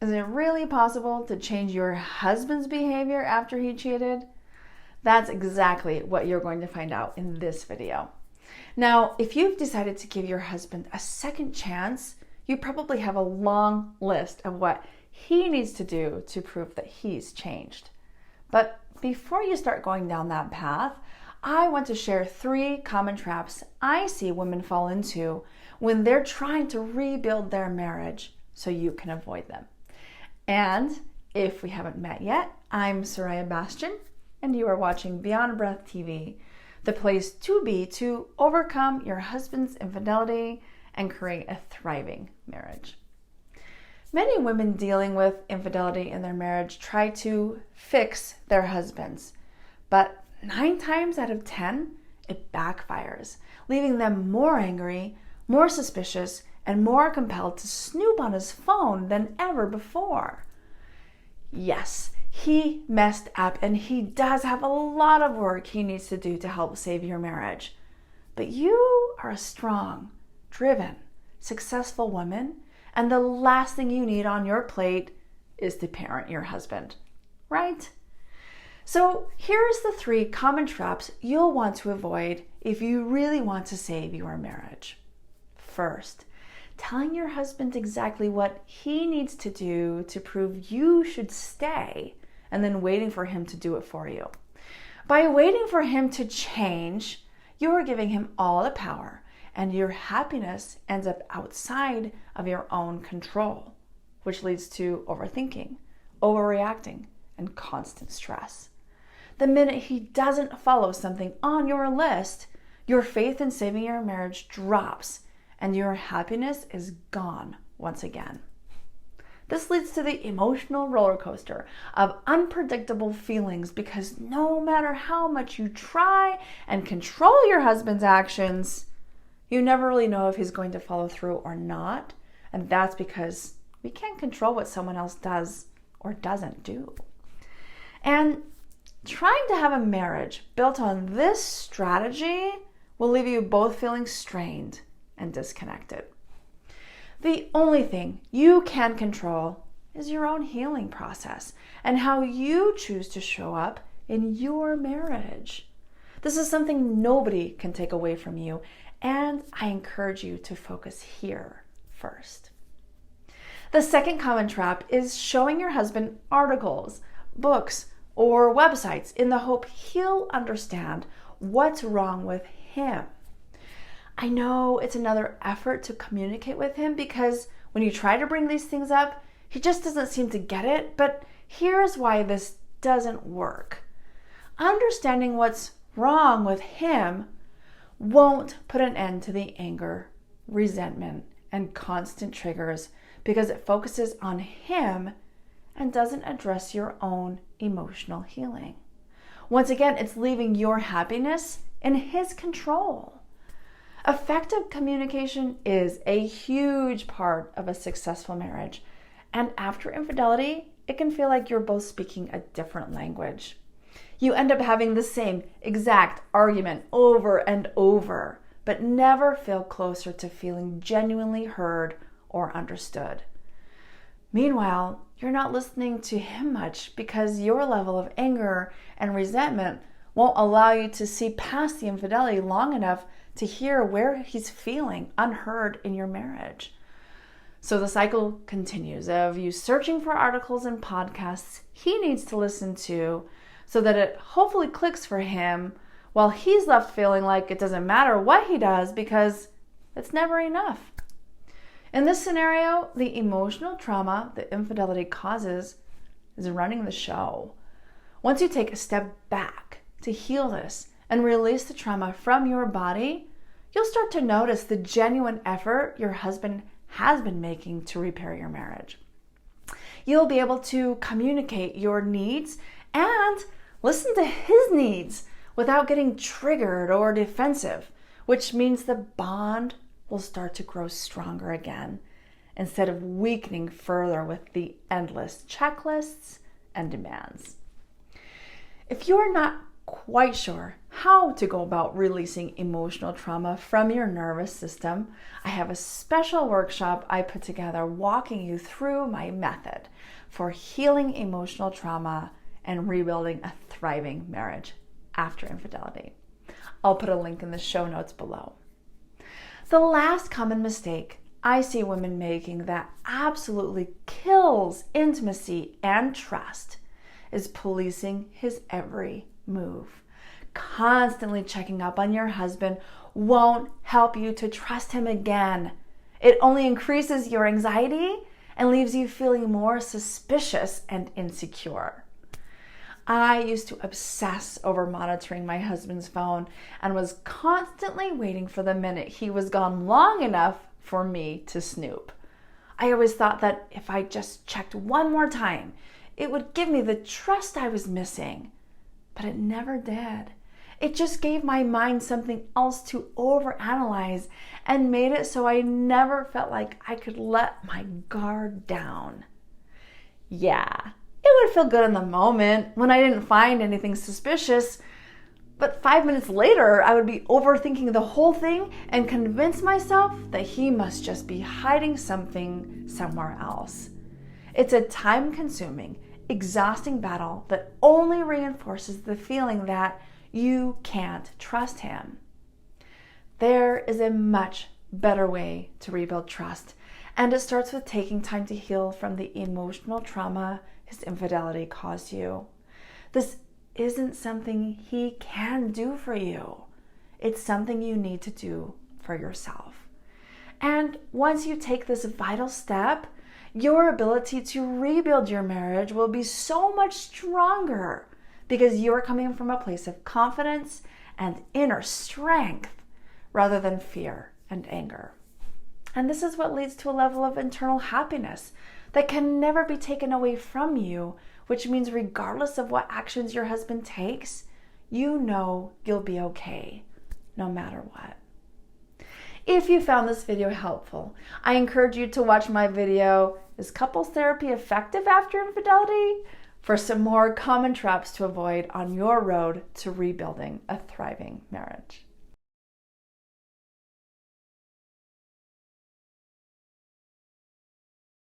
Is it really possible to change your husband's behavior after he cheated? That's exactly what you're going to find out in this video. Now, if you've decided to give your husband a second chance, you probably have a long list of what he needs to do to prove that he's changed. But before you start going down that path, I want to share 3 common traps I see women fall into when they're trying to rebuild their marriage so you can avoid them. And if we haven't met yet, I'm Soraya Bastian, and you are watching Beyond Breath TV, the place to be to overcome your husband's infidelity and create a thriving marriage. Many women dealing with infidelity in their marriage try to fix their husbands, but 9 times out of 10, it backfires, leaving them more angry, more suspicious, and more compelled to snoop on his phone than ever before. Yes, he messed up and he does have a lot of work he needs to do to help save your marriage. But you are a strong, driven, successful woman, and the last thing you need on your plate is to parent your husband, right? So here's the 3 common traps you'll want to avoid if you really want to save your marriage. First, telling your husband exactly what he needs to do to prove you should stay, and then waiting for him to do it for you. By waiting for him to change, you are giving him all the power, and your happiness ends up outside of your own control, which leads to overthinking, overreacting, and constant stress. The minute he doesn't follow something on your list, your faith in saving your marriage drops, and your happiness is gone once again. This leads to the emotional roller coaster of unpredictable feelings because no matter how much you try and control your husband's actions, you never really know if he's going to follow through or not. And that's because we can't control what someone else does or doesn't do. And trying to have a marriage built on this strategy will leave you both feeling strained and disconnected. The only thing you can control is your own healing process and how you choose to show up in your marriage. This is something nobody can take away from you, and I encourage you to focus here first. The second common trap is showing your husband articles, books, or websites in the hope he'll understand what's wrong with him. I know it's another effort to communicate with him because when you try to bring these things up, he just doesn't seem to get it, but here's why this doesn't work. Understanding what's wrong with him won't put an end to the anger, resentment, and constant triggers because it focuses on him and doesn't address your own emotional healing. Once again, it's leaving your happiness in his control. Effective communication is a huge part of a successful marriage, and after infidelity, it can feel like you're both speaking a different language. You end up having the same exact argument over and over, but never feel closer to feeling genuinely heard or understood. Meanwhile, you're not listening to him much because your level of anger and resentment won't allow you to see past the infidelity long enough to hear where he's feeling unheard in your marriage. So the cycle continues of you searching for articles and podcasts he needs to listen to so that it hopefully clicks for him while he's left feeling like it doesn't matter what he does because it's never enough. In this scenario, the emotional trauma that infidelity causes is running the show. Once you take a step back to heal this and release the trauma from your body, you'll start to notice the genuine effort your husband has been making to repair your marriage. You'll be able to communicate your needs and listen to his needs without getting triggered or defensive, which means the bond will start to grow stronger again instead of weakening further with the endless checklists and demands. If you're not quite sure how to go about releasing emotional trauma from your nervous system, I have a special workshop I put together walking you through my method for healing emotional trauma and rebuilding a thriving marriage after infidelity. I'll put a link in the show notes below. The last common mistake I see women making that absolutely kills intimacy and trust is policing his every move. Constantly checking up on your husband won't help you to trust him again. It only increases your anxiety and leaves you feeling more suspicious and insecure. I used to obsess over monitoring my husband's phone and was constantly waiting for the minute he was gone long enough for me to snoop. I always thought that if I just checked one more time, it would give me the trust I was missing. But it never did. It just gave my mind something else to overanalyze and made it so I never felt like I could let my guard down. Yeah, it would feel good in the moment when I didn't find anything suspicious, but 5 minutes later, I would be overthinking the whole thing and convince myself that he must just be hiding something somewhere else. It's a time-consuming, exhausting battle that only reinforces the feeling that you can't trust him. There is a much better way to rebuild trust, and it starts with taking time to heal from the emotional trauma his infidelity caused you. This isn't something he can do for you. It's something you need to do for yourself. And once you take this vital step, your ability to rebuild your marriage will be so much stronger because you're coming from a place of confidence and inner strength rather than fear and anger. And this is what leads to a level of internal happiness that can never be taken away from you, which means regardless of what actions your husband takes, you know you'll be okay, no matter what. If you found this video helpful, I encourage you to watch my video, Is Couples Therapy Effective After Infidelity?, for some more common traps to avoid on your road to rebuilding a thriving marriage.